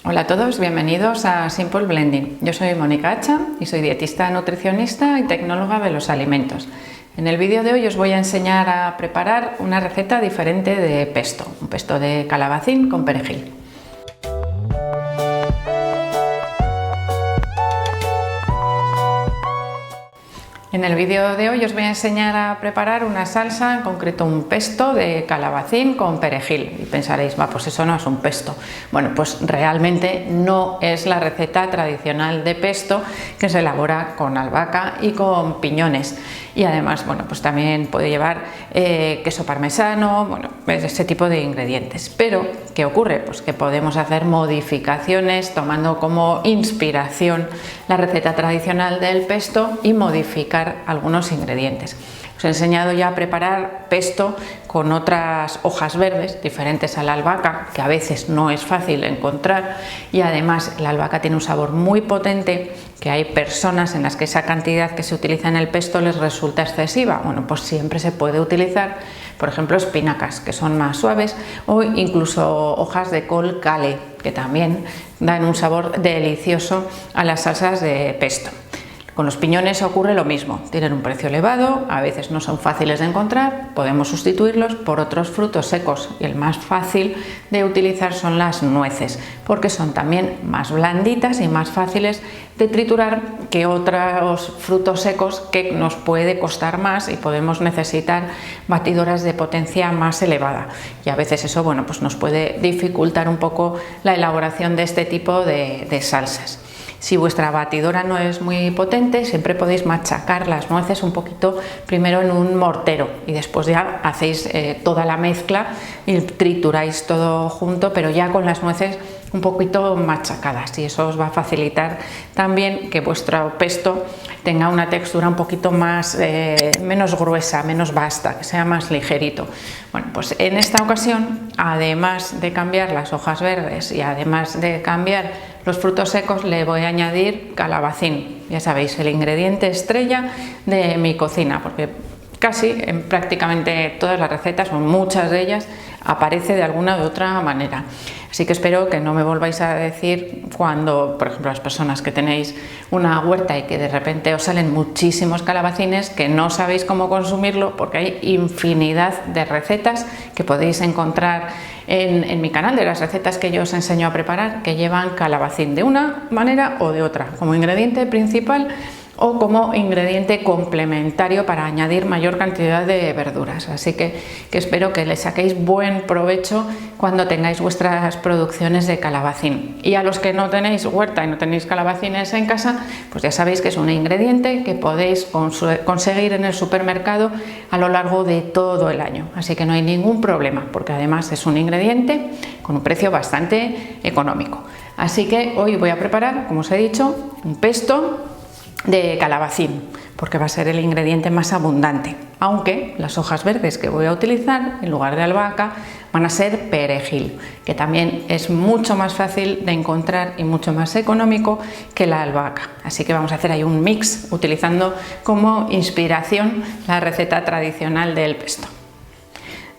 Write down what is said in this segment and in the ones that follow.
Hola a todos, bienvenidos a Simple Blending. Yo soy Mónica Hacha y soy dietista, nutricionista y tecnóloga de los alimentos. En el vídeo de hoy os voy a enseñar a preparar una receta diferente de pesto, un pesto de calabacín con perejil. En el vídeo de hoy os voy a enseñar a preparar una salsa, en concreto un pesto de calabacín con perejil. Y pensaréis, pues eso no es un pesto. Bueno, pues realmente no es la receta tradicional de pesto que se elabora con albahaca y con piñones. Y además, pues también puede llevar queso parmesano, ese tipo de ingredientes. Pero, ¿qué ocurre? Pues que podemos hacer modificaciones tomando como inspiración la receta tradicional del pesto y modificar algunos ingredientes. Os he enseñado ya a preparar pesto con otras hojas verdes diferentes a la albahaca, que a veces no es fácil encontrar, y además la albahaca tiene un sabor muy potente que hay personas en las que esa cantidad que se utiliza en el pesto les resulta excesiva. Pues siempre se puede utilizar, por ejemplo, espinacas, que son más suaves, o incluso hojas de col kale, que también dan un sabor delicioso a las salsas de pesto. Con los piñones ocurre lo mismo, tienen un precio elevado, a veces no son fáciles de encontrar, podemos sustituirlos por otros frutos secos y el más fácil de utilizar son las nueces, porque son también más blanditas y más fáciles de triturar que otros frutos secos que nos puede costar más y podemos necesitar batidoras de potencia más elevada, y a veces eso pues nos puede dificultar un poco la elaboración de este tipo de salsas. Si vuestra batidora no es muy potente, siempre podéis machacar las nueces un poquito primero en un mortero y después ya hacéis toda la mezcla y trituráis todo junto, pero ya con las nueces un poquito machacadas, y eso os va a facilitar también que vuestro pesto tenga una textura un poquito más menos gruesa, menos basta, que sea más ligerito. Pues en esta ocasión, además de cambiar las hojas verdes y además de cambiar los frutos secos, le voy a añadir calabacín. Ya sabéis, el ingrediente estrella de mi cocina, porque casi en prácticamente todas las recetas, o muchas de ellas, aparece de alguna u otra manera. Así que espero que no me volváis a decir cuando, por ejemplo, las personas que tenéis una huerta y que de repente os salen muchísimos calabacines, que no sabéis cómo consumirlo, porque hay infinidad de recetas que podéis encontrar en mi canal, de las recetas que yo os enseño a preparar, que llevan calabacín de una manera o de otra, como ingrediente principal o como ingrediente complementario para añadir mayor cantidad de verduras. Así que espero que le saquéis buen provecho cuando tengáis vuestras producciones de calabacín. Y a los que no tenéis huerta y no tenéis calabacines en casa, pues ya sabéis que es un ingrediente que podéis conseguir en el supermercado a lo largo de todo el año. Así que no hay ningún problema, porque además es un ingrediente con un precio bastante económico. Así que hoy voy a preparar, como os he dicho, un pesto de calabacín, porque va a ser el ingrediente más abundante, aunque las hojas verdes que voy a utilizar en lugar de albahaca van a ser perejil, que también es mucho más fácil de encontrar y mucho más económico que la albahaca. Así que vamos a hacer ahí un mix utilizando como inspiración la receta tradicional del pesto.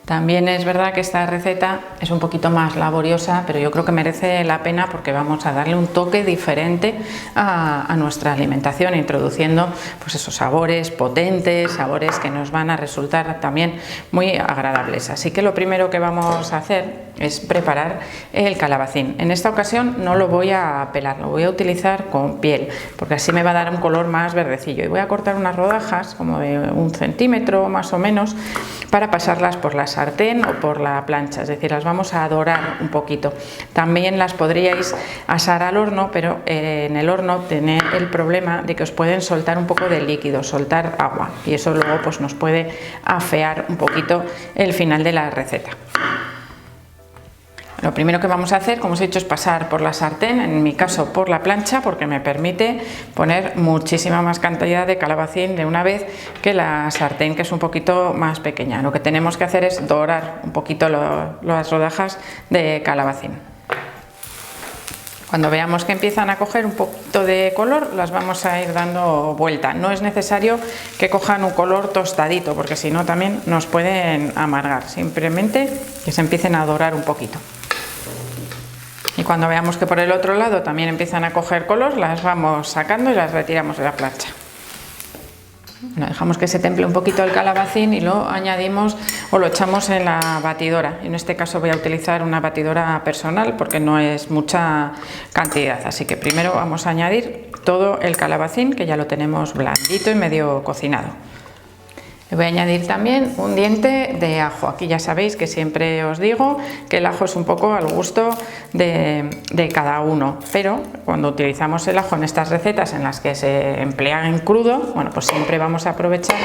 También es verdad que esta receta es un poquito más laboriosa, pero yo creo que merece la pena porque vamos a darle un toque diferente a nuestra alimentación, introduciendo esos sabores potentes, sabores que nos van a resultar también muy agradables. Así que lo primero que vamos a hacer es preparar el calabacín. En esta ocasión no lo voy a pelar, lo voy a utilizar con piel, porque así me va a dar un color más verdecillo. Y voy a cortar unas rodajas como de 1 centímetro más o menos para pasarlas por la sartén o por la plancha, es decir, las vamos a dorar un poquito. También las podríais asar al horno, pero en el horno tiene el problema de que os pueden soltar un poco de líquido, soltar agua, y eso luego nos puede afear un poquito el final de la receta. Lo primero que vamos a hacer, como os he dicho, es pasar por la sartén, en mi caso por la plancha, porque me permite poner muchísima más cantidad de calabacín de una vez que la sartén, que es un poquito más pequeña. Lo que tenemos que hacer es dorar un poquito las rodajas de calabacín. Cuando veamos que empiezan a coger un poquito de color, las vamos a ir dando vuelta. No es necesario que cojan un color tostadito, porque si no también nos pueden amargar. Simplemente que se empiecen a dorar un poquito. Y cuando veamos que por el otro lado también empiezan a coger color, las vamos sacando y las retiramos de la plancha. Bueno, dejamos que se temple un poquito el calabacín y lo añadimos o lo echamos en la batidora. En este caso voy a utilizar una batidora personal porque no es mucha cantidad, así que primero vamos a añadir todo el calabacín, que ya lo tenemos blandito y medio cocinado. Le voy a añadir también un diente de ajo. Aquí ya sabéis que siempre os digo que el ajo es un poco al gusto de cada uno, pero cuando utilizamos el ajo en estas recetas en las que se emplea en crudo, bueno, pues siempre vamos a aprovechar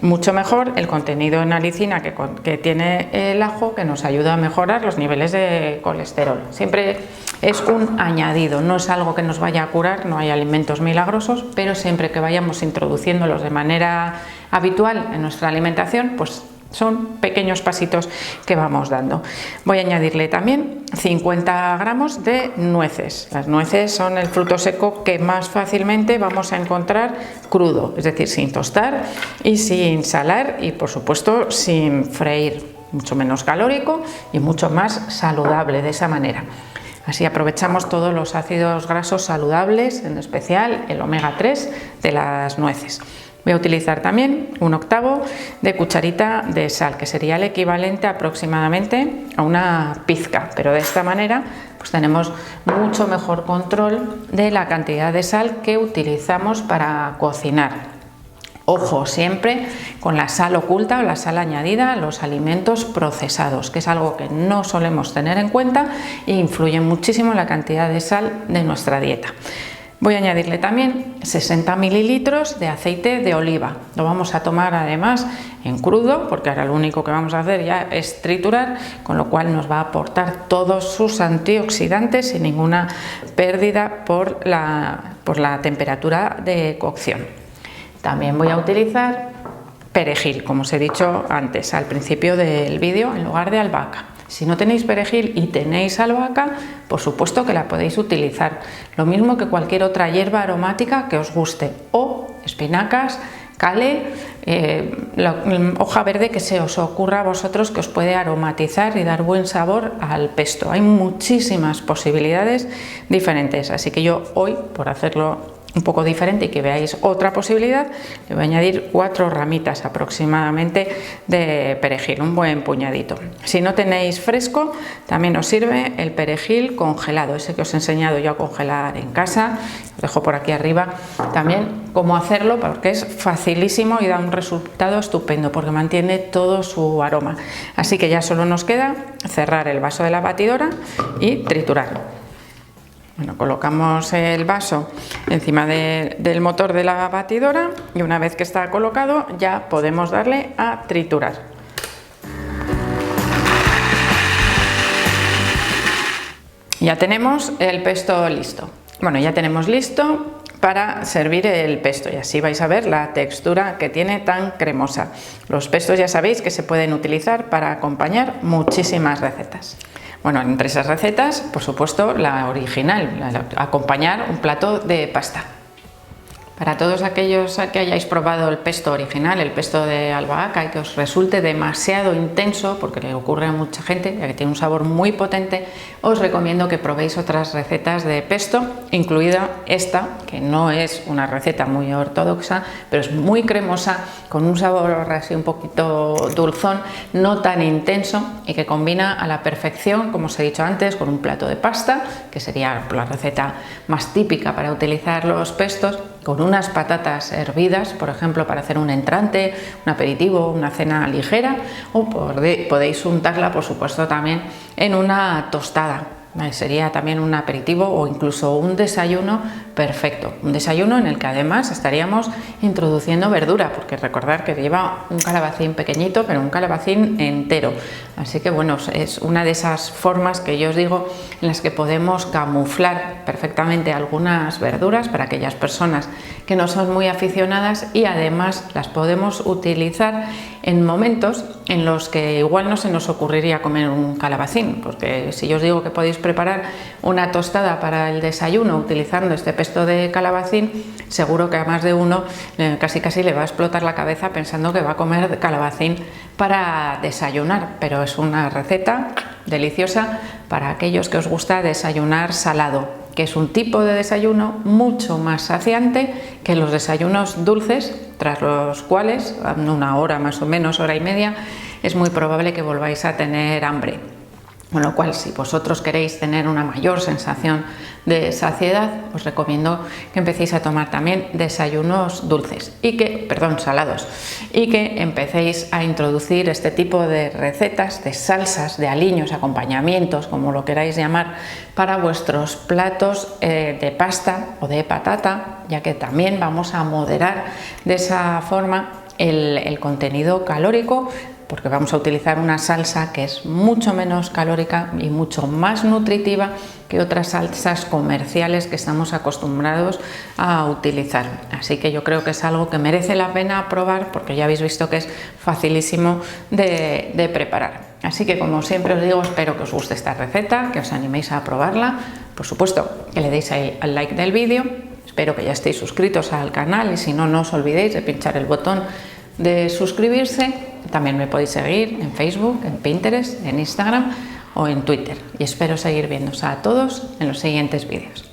mucho mejor el contenido en alicina que tiene el ajo, que nos ayuda a mejorar los niveles de colesterol. Siempre es un añadido, no es algo que nos vaya a curar, no hay alimentos milagrosos, pero siempre que vayamos introduciéndolos de manera habitual en nuestra alimentación, pues son pequeños pasitos que vamos dando. Voy a añadirle también 50 gramos de nueces. Las nueces son el fruto seco que más fácilmente vamos a encontrar crudo, es decir, sin tostar y sin salar y por supuesto sin freír, mucho menos calórico y mucho más saludable de esa manera. Así aprovechamos todos los ácidos grasos saludables, en especial el omega 3 de las nueces. Voy a utilizar también 1/8 de cucharita de sal, que sería el equivalente aproximadamente a una pizca, pero de esta manera pues tenemos mucho mejor control de la cantidad de sal que utilizamos para cocinar. Ojo siempre con la sal oculta o la sal añadida a los alimentos procesados, que es algo que no solemos tener en cuenta e influye muchísimo en la cantidad de sal de nuestra dieta. Voy a añadirle también 60 mililitros de aceite de oliva. Lo vamos a tomar además en crudo, porque ahora lo único que vamos a hacer ya es triturar, con lo cual nos va a aportar todos sus antioxidantes sin ninguna pérdida por la temperatura de cocción. También voy a utilizar perejil, como os he dicho antes al principio del vídeo, en lugar de albahaca. Si no tenéis perejil y tenéis albahaca, por supuesto que la podéis utilizar. Lo mismo que cualquier otra hierba aromática que os guste, o espinacas, cale, hoja verde que se os ocurra a vosotros que os puede aromatizar y dar buen sabor al pesto. Hay muchísimas posibilidades diferentes, así que yo hoy, por hacerlo un poco diferente y que veáis otra posibilidad, le voy a añadir 4 ramitas aproximadamente de perejil, un buen puñadito. Si no tenéis fresco, también os sirve el perejil congelado, ese que os he enseñado yo a congelar en casa. Os dejo por aquí arriba también cómo hacerlo, porque es facilísimo y da un resultado estupendo porque mantiene todo su aroma. Así que ya solo nos queda cerrar el vaso de la batidora y triturar. Bueno, colocamos el vaso encima del motor de la batidora y una vez que está colocado ya podemos darle a triturar. Ya tenemos el pesto listo. Bueno, ya tenemos listo para servir el pesto y así vais a ver la textura que tiene tan cremosa. Los pestos ya sabéis que se pueden utilizar para acompañar muchísimas recetas. Bueno, entre esas recetas, por supuesto, la original, acompañar un plato de pasta. Para todos aquellos que hayáis probado el pesto original, el pesto de albahaca, y que os resulte demasiado intenso, porque le ocurre a mucha gente, ya que tiene un sabor muy potente, os recomiendo que probéis otras recetas de pesto, incluida esta, que no es una receta muy ortodoxa, pero es muy cremosa, con un sabor así un poquito dulzón, no tan intenso, y que combina a la perfección, como os he dicho antes, con un plato de pasta, que sería la receta más típica para utilizar los pestos, con unas patatas hervidas, por ejemplo, para hacer un entrante, un aperitivo, una cena ligera, o podéis untarla, por supuesto, también en una tostada. Sería también un aperitivo o incluso un desayuno perfecto, un desayuno en el que además estaríamos introduciendo verdura, porque recordad que lleva un calabacín pequeñito, pero un calabacín entero, así que bueno, es una de esas formas que yo os digo en las que podemos camuflar perfectamente algunas verduras para aquellas personas que no son muy aficionadas y además las podemos utilizar en momentos en los que igual no se nos ocurriría comer un calabacín, porque si yo os digo que podéis preparar una tostada para el desayuno utilizando este pesto de calabacín, seguro que a más de uno casi le va a explotar la cabeza pensando que va a comer calabacín para desayunar, pero es una receta deliciosa para aquellos que os gusta desayunar salado, que es un tipo de desayuno mucho más saciante que los desayunos dulces, tras los cuales, en una hora más o menos, hora y media, es muy probable que volváis a tener hambre. Con lo cual, si vosotros queréis tener una mayor sensación de saciedad, os recomiendo que empecéis a tomar también desayunos dulces salados, y que empecéis a introducir este tipo de recetas, de salsas, de aliños, acompañamientos, como lo queráis llamar, para vuestros platos de pasta o de patata, ya que también vamos a moderar de esa forma el contenido calórico, porque vamos a utilizar una salsa que es mucho menos calórica y mucho más nutritiva que otras salsas comerciales que estamos acostumbrados a utilizar. Así que yo creo que es algo que merece la pena probar, porque ya habéis visto que es facilísimo de preparar. Así que, como siempre os digo, espero que os guste esta receta, que os animéis a probarla. Por supuesto, que le deis al like del vídeo. Espero que ya estéis suscritos al canal, y si no, no os olvidéis de pinchar el botón de suscribirse. También me podéis seguir en Facebook, en Pinterest, en Instagram o en Twitter, y espero seguir viéndose a todos en los siguientes vídeos.